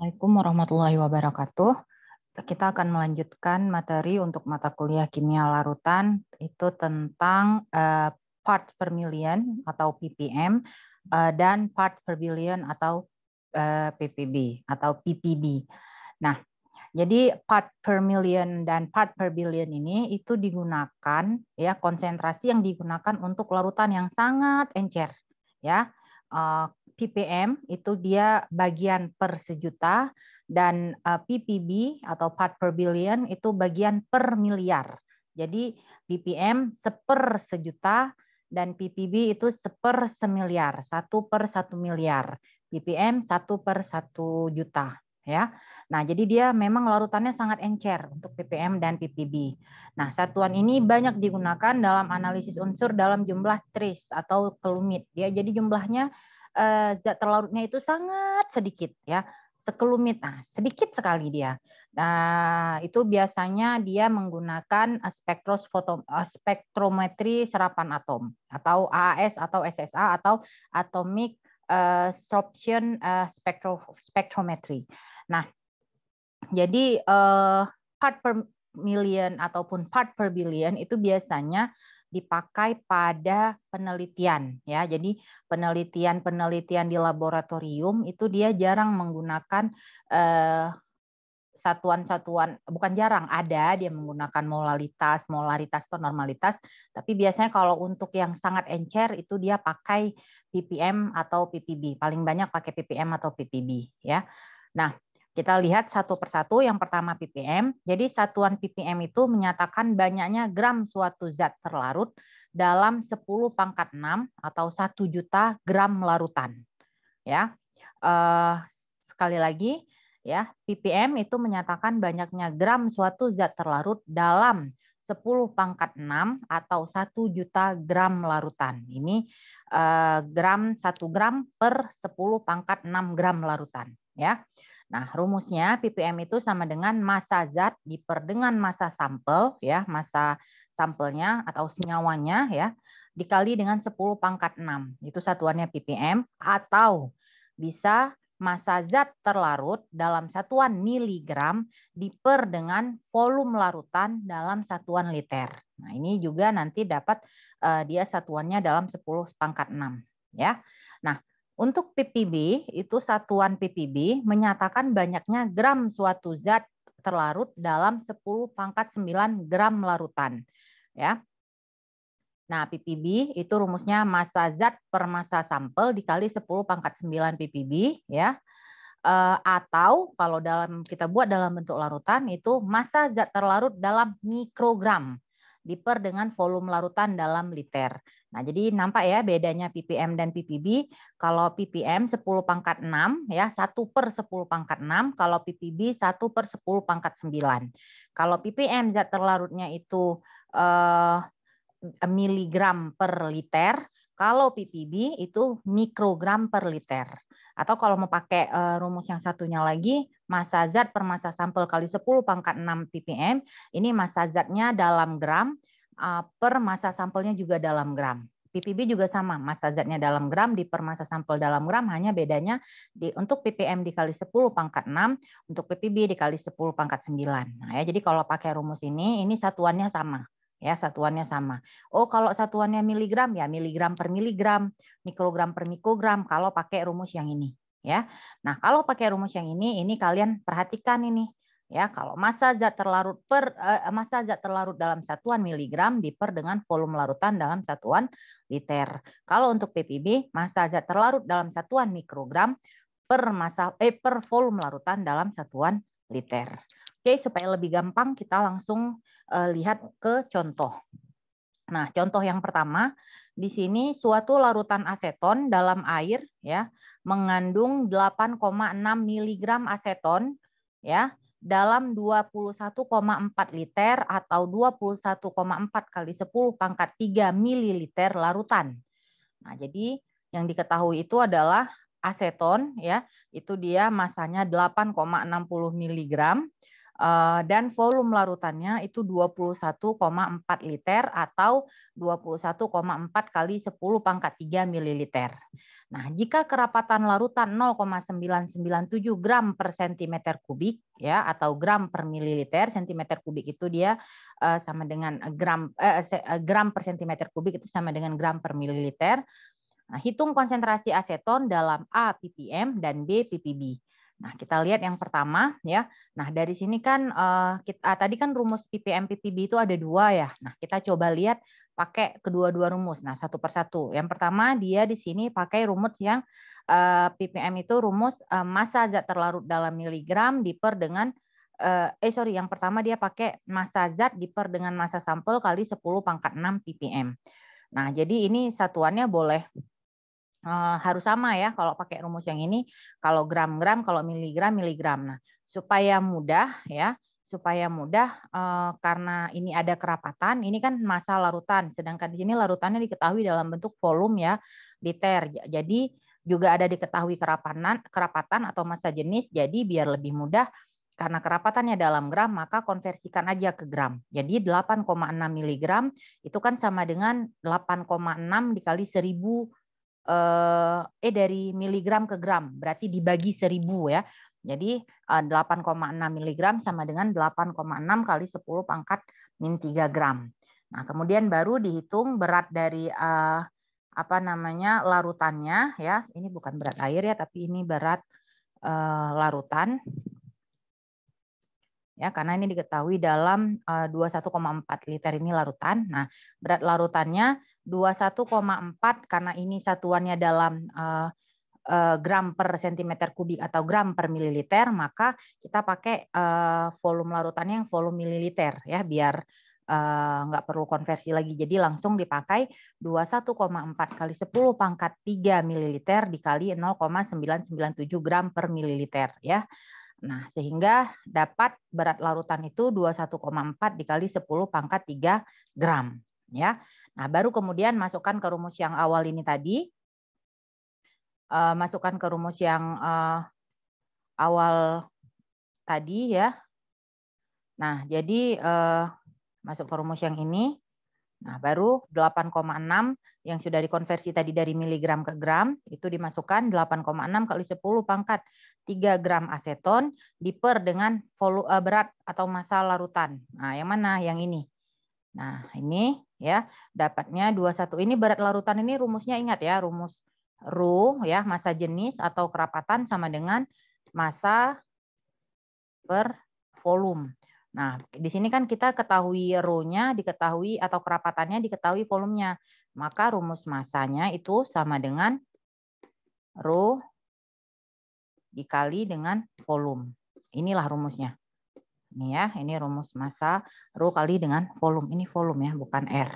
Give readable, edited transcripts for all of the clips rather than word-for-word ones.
Assalamualaikum warahmatullahi wabarakatuh. Kita akan melanjutkan materi untuk mata kuliah kimia larutan, itu tentang part per million atau ppm dan part per billion atau ppb atau ppb. Nah, jadi part per million dan part per billion ini itu digunakan, ya, konsentrasi yang digunakan untuk larutan yang sangat encer, ya. ppm itu dia bagian per sejuta, dan ppb atau part per billion itu bagian per miliar. Jadi ppm seper sejuta dan ppb itu seper semiliar, 1/1 miliar. ppm 1/1 juta, ya. Nah, jadi dia memang larutannya sangat encer untuk ppm dan ppb. Nah, satuan ini banyak digunakan dalam analisis unsur dalam jumlah trace atau kelumit, ya. Jadi jumlahnya zat terlarutnya itu sangat sedikit, ya, sekelumit. Nah, sedikit sekali dia. Nah, itu biasanya dia menggunakan spektrometri serapan atom atau AAS atau SSA atau atomic sorption spectrometry. Nah, jadi part per million ataupun part per billion itu biasanya dipakai pada penelitian, ya. Jadi penelitian di laboratorium itu dia jarang menggunakan satuan-satuan, bukan jarang, ada dia menggunakan molaritas atau normalitas, tapi biasanya kalau untuk yang sangat encer itu dia pakai ppm atau ppb, paling banyak pakai ppm atau ppb, ya. Nah, kita lihat satu persatu. Yang pertama ppm. Jadi satuan ppm itu menyatakan banyaknya gram suatu zat terlarut dalam 10⁻⁶ atau 1 juta gram larutan, ya. Sekali lagi, ya, ppm itu menyatakan banyaknya gram suatu zat terlarut dalam 10⁻⁶ atau 1 juta gram larutan. Ini gram 1 gram per 10⁻⁶ gram larutan, ya. Nah, rumusnya ppm itu sama dengan massa zat diper dengan massa sampel, ya, massa sampelnya atau senyawanya, ya, dikali dengan 10⁻⁶. Itu satuannya ppm, atau bisa massa zat terlarut dalam satuan miligram diper dengan volume larutan dalam satuan liter. Nah, ini juga nanti dapat dia satuannya dalam 10⁻⁶, ya. Nah, untuk ppb itu satuan ppb menyatakan banyaknya gram suatu zat terlarut dalam 10⁻⁹ gram larutan, ya. Nah, ppb itu rumusnya massa zat per massa sampel dikali 10⁻⁹ ppb, ya. Atau kalau kita buat dalam bentuk larutan itu massa zat terlarut dalam mikrogram diper dengan volume larutan dalam liter. Nah, jadi nampak ya bedanya ppm dan ppb. Kalau ppm 10⁻⁶, ya, 1/10⁻⁶. Kalau ppb 1/10⁻⁹. Kalau ppm zat terlarutnya itu miligram per liter, kalau ppb itu mikrogram per liter. Atau kalau mau pakai rumus yang satunya lagi, massa zat per massa sampel kali 10⁻⁶ ppm, ini massa zatnya dalam gram per massa sampelnya juga dalam gram. ppb juga sama, massa zatnya dalam gram di per massa sampel dalam gram, hanya bedanya untuk ppm dikali 10⁻⁶, untuk ppb dikali 10⁻⁹. Nah, ya, jadi kalau pakai rumus ini satuannya sama. Ya, satuannya sama. Oh, kalau satuannya miligram, ya miligram per miligram, mikrogram per mikrogram kalau pakai rumus yang ini, ya. Nah, kalau pakai rumus yang ini kalian perhatikan ini, ya. Kalau massa zat terlarut dalam satuan miligram diper dengan volume larutan dalam satuan liter. Kalau untuk ppb, massa zat terlarut dalam satuan mikrogram per volume larutan dalam satuan liter. Oke, supaya lebih gampang kita langsung lihat ke contoh. Nah, contoh yang pertama, di sini suatu larutan aseton dalam air, ya, mengandung 8,6 mg aseton, ya, dalam 21,4 liter atau 21,4 kali 10⁻³ ml larutan. Nah, jadi yang diketahui itu adalah aseton, ya, itu dia masanya 8,60 mg. Dan volume larutannya itu 21,4 liter atau 21,4 kali 10 pangkat 3 mililiter. Nah, jika kerapatan larutan 0,997 gram per sentimeter kubik ya atau gram per mililiter, sentimeter kubik itu dia sama dengan gram per sentimeter kubik itu sama dengan gram per mililiter. Nah, hitung konsentrasi aseton dalam A ppm dan B ppb. Nah, kita lihat yang pertama ya. Nah, dari sini kan tadi kan rumus ppm ppb itu ada 2 ya. Nah, kita coba lihat pakai kedua-dua rumus. Nah, satu persatu. Yang pertama dia di sini pakai rumus yang ppm itu rumus massa zat terlarut dalam miligram diper dengan yang pertama dia pakai massa zat diper dengan massa sampel kali 10 pangkat 6 ppm. Nah, jadi ini satuannya boleh harus sama ya kalau pakai rumus yang ini, kalau gram-gram, kalau miligram miligram. Nah, supaya mudah ya, karena ini ada kerapatan, ini kan massa larutan, sedangkan di sini larutannya diketahui dalam bentuk volume ya, liter. Jadi juga ada diketahui kerapatan atau massa jenis. Jadi biar lebih mudah karena kerapatannya dalam gram, maka konversikan aja ke gram. Jadi 8,6 miligram itu kan sama dengan 8,6 dikali 1000 dari miligram ke gram, berarti dibagi 1000 ya. Jadi 8,6 miligram sama dengan 8,6 kali 10 pangkat min 3 gram. Nah, kemudian baru dihitung berat dari larutannya ya. Ini bukan berat air ya, tapi ini berat larutan. Ya, karena ini diketahui dalam 21,4 liter ini larutan. Nah, berat larutannya 21,4 karena ini satuannya dalam gram per sentimeter kubik atau gram per mililiter, maka kita pakai volume larutannya yang volume mililiter ya, biar nggak perlu konversi lagi. Jadi langsung dipakai 21,4 kali 10 pangkat 3 mililiter dikali 0,997 gram per mililiter ya. Nah, sehingga dapat berat larutan itu 21,4 dikali 10 pangkat 3 gram. Ya. Nah, baru kemudian masukkan ke rumus yang awal ini tadi. Masukkan ke rumus yang awal tadi ya. Nah, jadi masuk ke rumus yang ini. Nah, baru 8,6 yang sudah dikonversi tadi dari miligram ke gram, itu dimasukkan 8,6 kali 10 pangkat 3 gram aseton diper dengan berat atau massa larutan. Nah, yang mana? Yang ini. Nah, ini ya, dapatnya 21. Ini berat larutan ini rumusnya ingat ya, rumus Rho ya, massa jenis atau kerapatan sama dengan massa per volume. Nah, di sini kan kita ketahui Rho-nya, diketahui atau kerapatannya, diketahui volumenya. Maka rumus massanya itu sama dengan Rho dikali dengan volume. Inilah rumusnya. Ini ya, ini rumus massa Rho kali dengan volume. Ini volume ya, bukan R.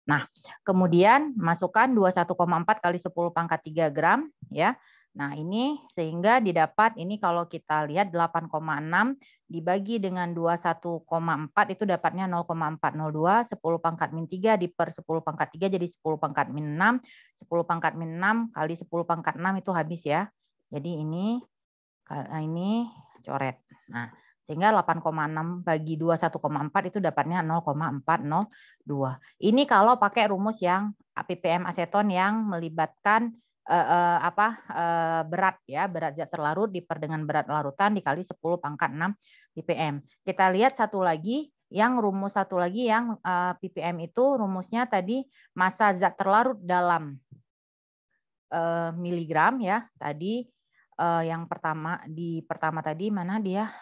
Nah, kemudian masukkan 21,4 kali 10 pangkat 3 gram ya. Nah, ini sehingga didapat ini kalau kita lihat 8,6 dibagi dengan 21,4 itu dapatnya 0,402, 10 pangkat min 3 diper 10 pangkat 3 jadi 10 pangkat min 6, 10 pangkat min 6 kali 10 pangkat 6 itu habis ya. Jadi ini coret. Nah, sehingga 8,6 bagi 21,4 itu dapatnya 0,402. Ini kalau pakai rumus yang ppm aseton yang melibatkan berat ya, berat zat terlarut diper dengan berat larutan dikali 10 pangkat 6 ppm. Kita lihat rumus satu lagi yang ppm itu rumusnya tadi massa zat terlarut dalam miligram ya. Tadi yang pertama tadi mana dia?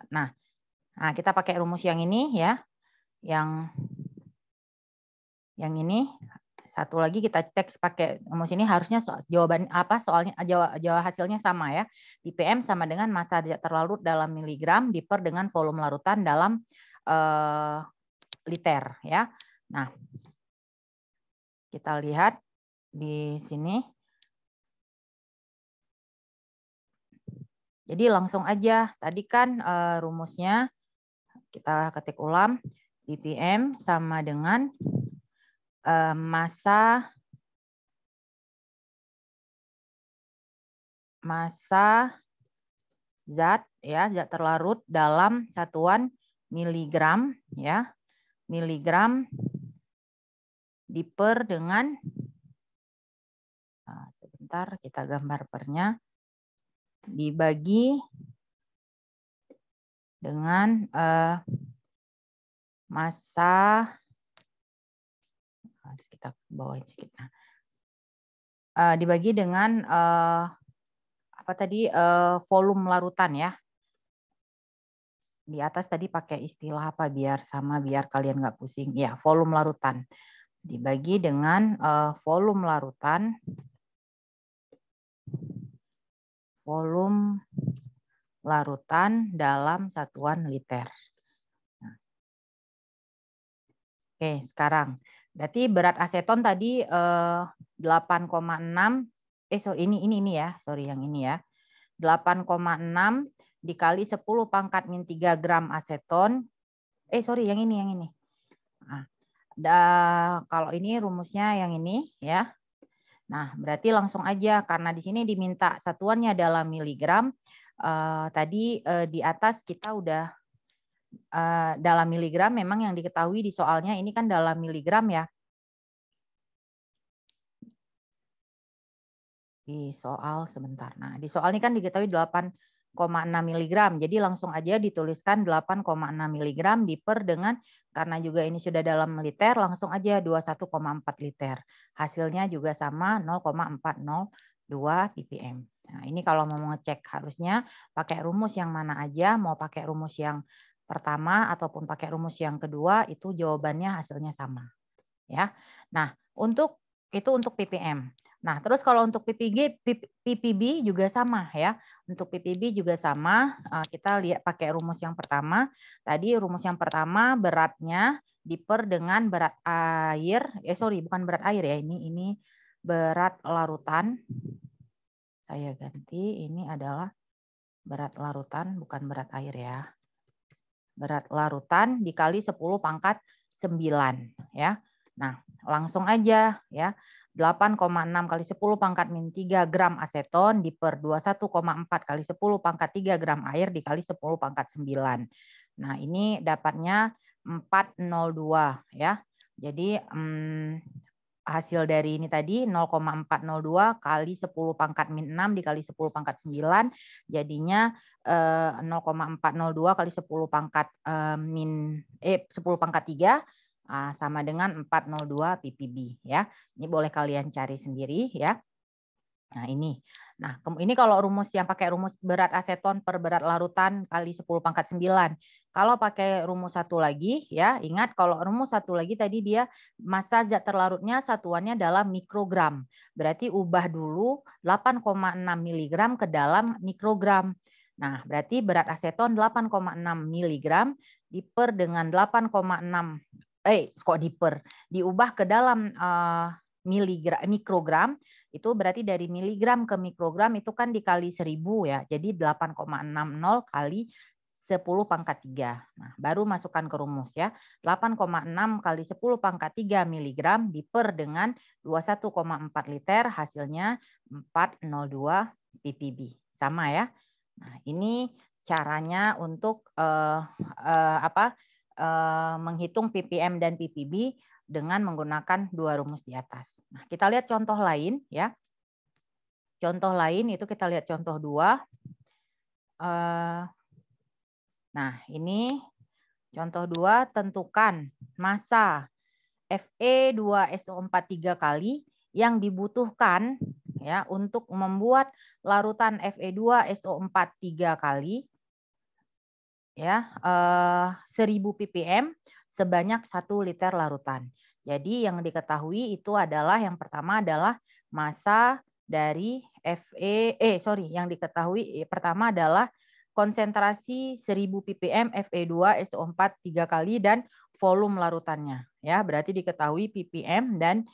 Nah, kita pakai rumus yang ini ya. Yang ini satu lagi kita teks pakai rumus ini, harusnya soalnya jawab hasilnya sama ya. ppm sama dengan massa zat terlarut dalam miligram diper dengan volume larutan dalam liter ya. Nah, kita lihat di sini. Jadi langsung aja, tadi kan rumusnya kita ketik ulang, ppm sama dengan massa zat terlarut dalam satuan miligram ya. Miligram diper dengan sebentar kita gambar pernya, dibagi dengan massa, kita bawain sedikit. Dibagi dengan volume larutan ya. Di atas tadi pakai istilah apa biar sama, biar kalian nggak pusing. Ya, volume larutan. Dibagi dengan volume larutan. Volume larutan dalam satuan liter. Nah. Oke, sekarang. Berarti berat aseton tadi 8,6. Ini ya. Sorry, yang ini ya. 8,6 dikali 10 pangkat min 3 gram aseton. Yang ini. Nah, kalau ini rumusnya yang ini ya. Nah, berarti langsung aja karena di sini diminta satuannya dalam miligram. Tadi di atas kita udah dalam miligram, memang yang diketahui di soalnya ini kan dalam miligram ya. Di soal sebentar. Nah, di soal ini kan diketahui 8,6 mg. Jadi langsung aja dituliskan 8,6 mg diper dengan, karena juga ini sudah dalam liter, langsung aja 21,4 liter. Hasilnya juga sama 0,402 ppm. Nah, ini kalau mau ngecek harusnya pakai rumus yang mana aja, mau pakai rumus yang pertama ataupun pakai rumus yang kedua, itu jawabannya hasilnya sama. Ya. Nah, untuk ppm. Nah, terus kalau untuk PPB juga sama ya. Untuk PPB juga sama. Kita lihat pakai rumus yang pertama. Tadi rumus yang pertama beratnya diper dengan berat air. Bukan berat air ya. Ini berat larutan. Saya ganti. Ini adalah berat larutan, bukan berat air ya. Berat larutan dikali 10 pangkat 9 ya. Nah, langsung aja ya. 8,6 kali 10 pangkat min 3 gram aseton diper 21,4 kali 10 pangkat 3 gram air dikali 10 pangkat 9. Nah, ini dapatnya 402 ya. Jadi hasil dari ini tadi 0,402 kali 10 pangkat min 6 dikali 10 pangkat 9 jadinya 0,402 kali 10 pangkat 10 pangkat 3 sama dengan 402 ppb ya. Ini boleh kalian cari sendiri ya. Nah, ini. Nah, ini kalau rumus yang pakai rumus berat aseton per berat larutan kali 10 pangkat 9. Kalau pakai rumus satu lagi ya, ingat kalau rumus satu lagi tadi dia massa zat terlarutnya satuannya dalam mikrogram. Berarti ubah dulu 8,6 mg ke dalam mikrogram. Nah, berarti berat aseton 8,6 mg diper dengan 8,6 diubah ke dalam mikrogram, itu berarti dari miligram ke mikrogram itu kan dikali 1000 ya. Jadi 8,60 kali 10 pangkat 3. Nah, baru masukkan ke rumus ya. 8,6 kali 10 pangkat 3 miligram diper dengan 21,4 liter, hasilnya 402 ppb. Sama ya. Nah, ini caranya untuk menghitung ppm dan ppb dengan menggunakan dua rumus di atas. Nah, kita lihat contoh lain ya. Contoh lain itu kita lihat contoh 2. Nah, ini contoh 2, tentukan massa Fe2SO4 3 kali yang dibutuhkan ya untuk membuat larutan Fe2SO4 3 kali ya 1000 ppm sebanyak 1 liter larutan. Jadi yang diketahui itu adalah yang pertama adalah massa dari yang diketahui pertama adalah konsentrasi 1000 ppm Fe2SO4 3 kali dan volume larutannya ya. Berarti diketahui ppm dan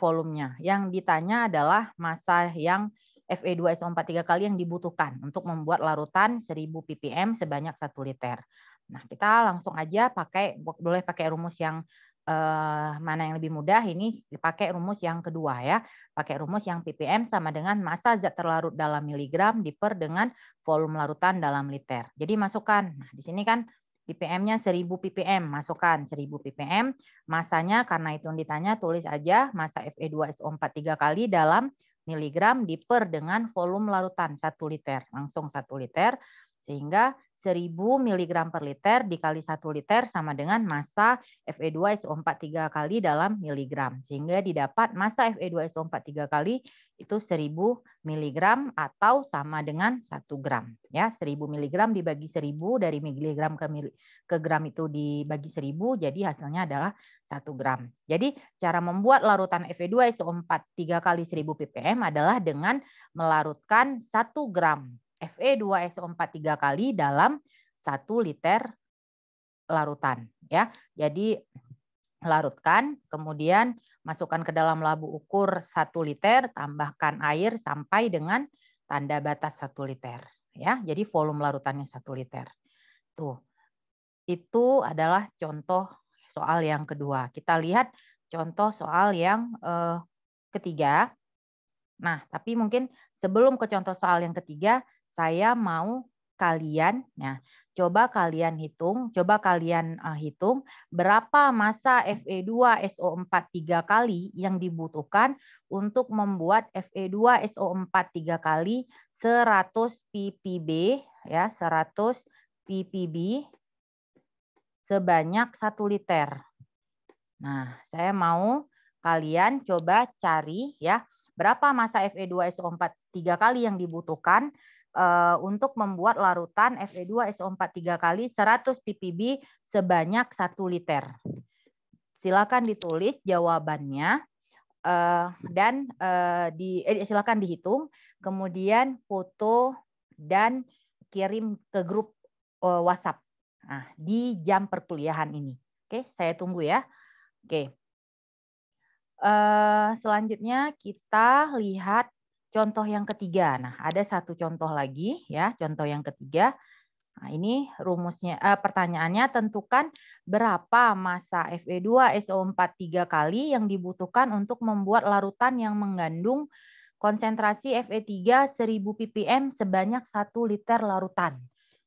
volumenya. Yang ditanya adalah massa yang Fe2SO4 3 kali yang dibutuhkan untuk membuat larutan 1000 ppm sebanyak 1 liter. Nah, kita langsung aja boleh pakai rumus yang mana yang lebih mudah, ini dipakai rumus yang kedua ya. Pakai rumus yang ppm sama dengan massa zat terlarut dalam miligram diper dengan volume larutan dalam liter. Jadi masukkan. Nah, di sini kan ppm-nya 1000 ppm, masukkan 1000 ppm. Masanya karena itu yang ditanya, tulis aja massa Fe2SO4 3 kali dalam miligram diper dengan volume larutan 1 liter. Langsung 1 liter. Sehingga 1000 mg per liter dikali 1 liter sama dengan massa Fe2SO4 3 kali dalam miligram. Sehingga didapat massa Fe2SO4 3 kali itu 1000 mg atau sama dengan 1 gram. Ya, 1000 mg dibagi 1000 dari miligram ke gram itu dibagi 1000, jadi hasilnya adalah 1 gram. Jadi cara membuat larutan Fe2SO4 3 kali 1000 ppm adalah dengan melarutkan 1 gram Fe2SO4 3 kali dalam 1 liter larutan ya. Jadi larutkan, kemudian masukkan ke dalam labu ukur 1 liter, tambahkan air sampai dengan tanda batas 1 liter ya. Jadi volume larutannya 1 liter. Tuh. Itu adalah contoh soal yang kedua. Kita lihat contoh soal yang ketiga. Nah, tapi mungkin sebelum ke contoh soal yang ketiga, saya mau kalian, ya, coba kalian hitung berapa massa Fe2SO4 3 kali yang dibutuhkan untuk membuat Fe2SO4 3 kali 100 ppb ya, 100 ppb sebanyak 1 liter. Nah, saya mau kalian coba cari ya, berapa massa Fe2SO4 3 kali yang dibutuhkan untuk membuat larutan Fe2SO4 3 kali 100 ppb sebanyak 1 liter. Silakan ditulis jawabannya dan silakan dihitung, kemudian foto dan kirim ke grup WhatsApp. Nah, di jam perkuliahan ini. Oke, saya tunggu ya. Oke. Selanjutnya kita lihat contoh yang ketiga. Nah, ada satu contoh lagi ya, contoh yang ketiga. Nah, ini rumusnya, pertanyaannya tentukan berapa massa Fe2SO4 3 kali yang dibutuhkan untuk membuat larutan yang mengandung konsentrasi Fe3 1000 ppm sebanyak 1 liter larutan.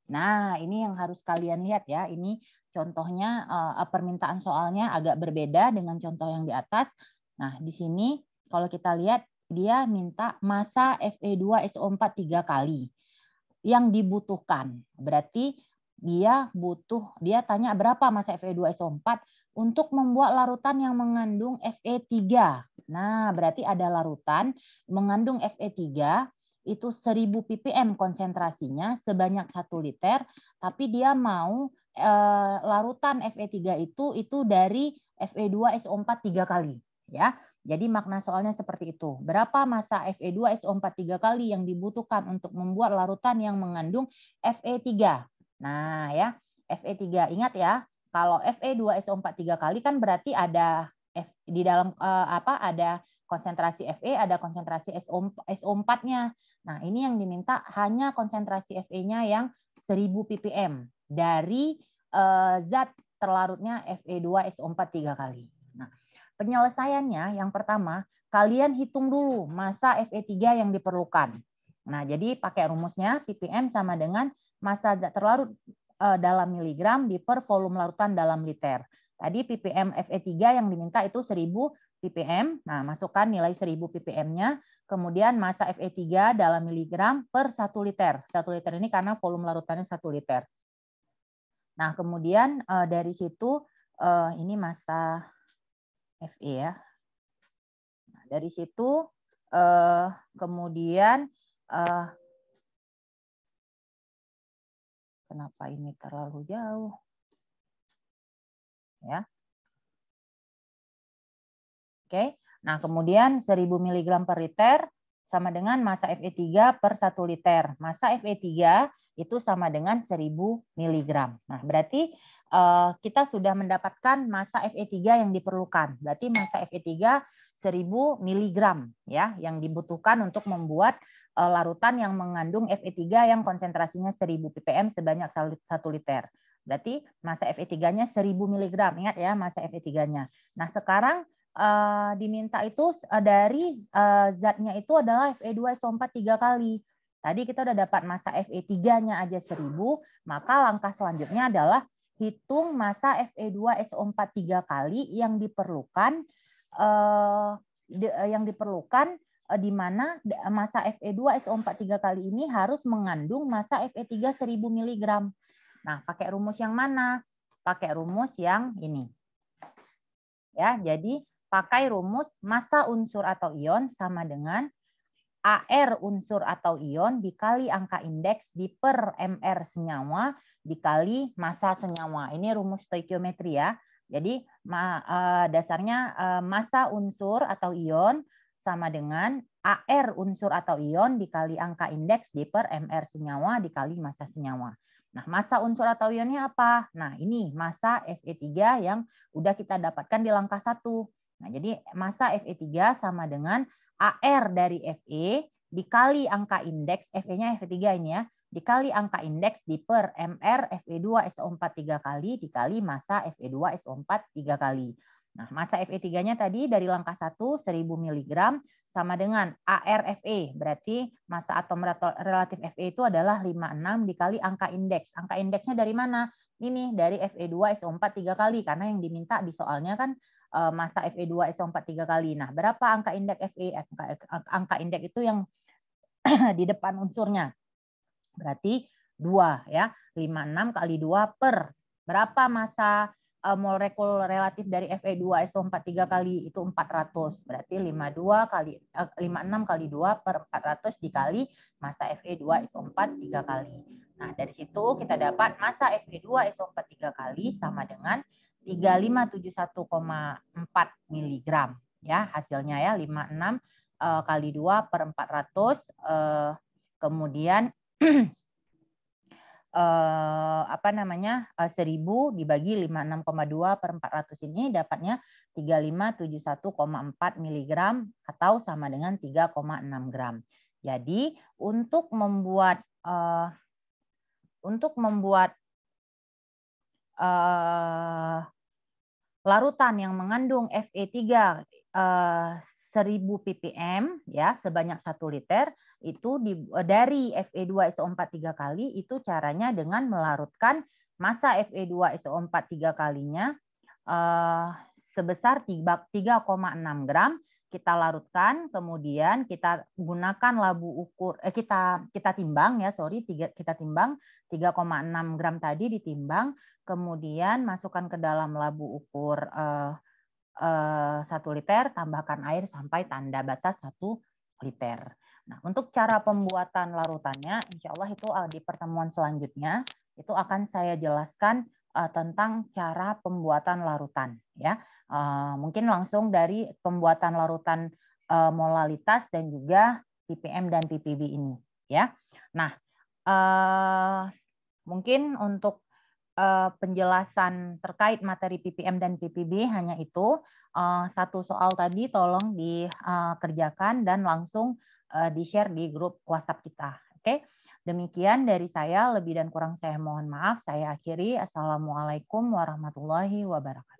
Nah, ini yang harus kalian lihat ya. Ini contohnya, permintaan soalnya agak berbeda dengan contoh yang di atas. Nah, di sini kalau kita lihat dia minta massa Fe2SO4 3 kali yang dibutuhkan. Berarti dia tanya berapa massa Fe2SO4 untuk membuat larutan yang mengandung Fe3. Nah, berarti ada larutan mengandung Fe3 itu 1000 ppm konsentrasinya sebanyak 1 liter, tapi dia mau larutan Fe3 itu dari Fe2SO4 3 kali ya. Jadi makna soalnya seperti itu. Berapa massa Fe2SO4 3 kali yang dibutuhkan untuk membuat larutan yang mengandung Fe3. Nah, ya, Fe3 ingat ya, kalau Fe2SO4 3 kali kan berarti ada di dalam ada konsentrasi Fe, ada konsentrasi SO4-nya. Nah, ini yang diminta hanya konsentrasi Fe-nya yang 1000 ppm dari zat terlarutnya Fe2SO4 3 kali. Nah, penyelesaiannya yang pertama, kalian hitung dulu massa Fe3 yang diperlukan. Nah, jadi pakai rumusnya ppm sama dengan massa zat terlarut dalam miligram diper volume larutan dalam liter. Tadi ppm Fe3 yang diminta itu 1000 ppm. Nah, masukkan nilai 1000 ppm-nya. Kemudian massa Fe3 dalam miligram per 1 liter. 1 liter ini karena volume larutannya 1 liter. Nah, kemudian dari situ ini massa Fe ya. Nah, dari situ kemudian kenapa ini terlalu jauh? Ya. Oke. Nah, kemudian 1000 mg per liter sama dengan massa Fe3 per 1 liter. Massa Fe3 itu sama dengan 1000 mg. Nah, berarti kita sudah mendapatkan massa Fe3 yang diperlukan. Berarti massa Fe3 1000 mg ya yang dibutuhkan untuk membuat larutan yang mengandung Fe3 yang konsentrasinya 1000 ppm sebanyak 1 liter. Berarti massa Fe3-nya 1000 mg. Ingat ya massa Fe3-nya. Nah, sekarang diminta itu dari zatnya itu adalah Fe2SO4 3 kali. Tadi kita udah dapat massa Fe3-nya aja 1000, maka langkah selanjutnya adalah hitung massa Fe2SO4 3 kali yang diperlukan di mana massa Fe2SO4 3 kali ini harus mengandung massa Fe3 1000 mg. Nah, pakai rumus yang mana? Pakai rumus yang ini. Ya, jadi pakai rumus massa unsur atau ion sama dengan AR unsur atau ion dikali angka indeks di per MR senyawa dikali massa senyawa. Ini rumus stoikiometri ya. Jadi dasarnya massa unsur atau ion sama dengan AR unsur atau ion dikali angka indeks di per MR senyawa dikali massa senyawa. Nah, massa unsur atau ionnya apa? Nah, ini massa Fe3 yang udah kita dapatkan di langkah 1. Nah, jadi massa Fe3 sama dengan AR dari Fe dikali angka indeks, Fe-nya Fe3 ini ya, dikali angka indeks di per MR Fe2SO4 3 kali dikali massa Fe2SO4 3 kali. Nah, massa Fe3-nya tadi dari langkah 1 1000 mg sama dengan ARFE, berarti massa atom relatif Fe itu adalah 56 dikali angka indeks. Angka indeksnya dari mana? Ini dari Fe2SO4 3 kali karena yang diminta di soalnya kan massa Fe2SO4 3 kali. Nah, berapa angka indeks Fe? Angka indeks itu yang di depan unsurnya. Berarti 2 ya. 56 kali 2 per berapa massa molekul relatif dari Fe2SO4 3 kali itu 400. Berarti 56 kali 2 per 400 dikali massa Fe2SO4 3 kali. Nah, dari situ kita dapat massa Fe2SO4 3 kali sama dengan 3571,4 mg ya, hasilnya ya 56 kali 2 per 400 kemudian 1000 dibagi 56,2 per 400 ini dapatnya 3571,4 mg atau sama dengan 3,6 gram. Jadi untuk membuat larutan yang mengandung Fe3 1000 ppm ya sebanyak 1 liter itu dari Fe2SO4 3 kali itu caranya dengan melarutkan massa Fe2SO4 3 kalinya sebesar 3,6 gram. Kita larutkan, kemudian kita gunakan labu ukur kita timbang ya, kita timbang 3,6 gram tadi ditimbang, kemudian masukkan ke dalam labu ukur 1 liter, tambahkan air sampai tanda batas 1 liter. Nah, untuk cara pembuatan larutannya, insya Allah itu di pertemuan selanjutnya itu akan saya jelaskan tentang cara pembuatan larutan. Ya, mungkin langsung dari pembuatan larutan molalitas dan juga ppm dan ppb ini. Ya, nah mungkin untuk penjelasan terkait materi ppm dan ppb hanya itu. Satu soal tadi tolong dikerjakan dan langsung di-share di grup WhatsApp kita. Oke, demikian dari saya. Lebih dan kurang saya mohon maaf. Saya akhiri. Assalamualaikum warahmatullahi wabarakatuh.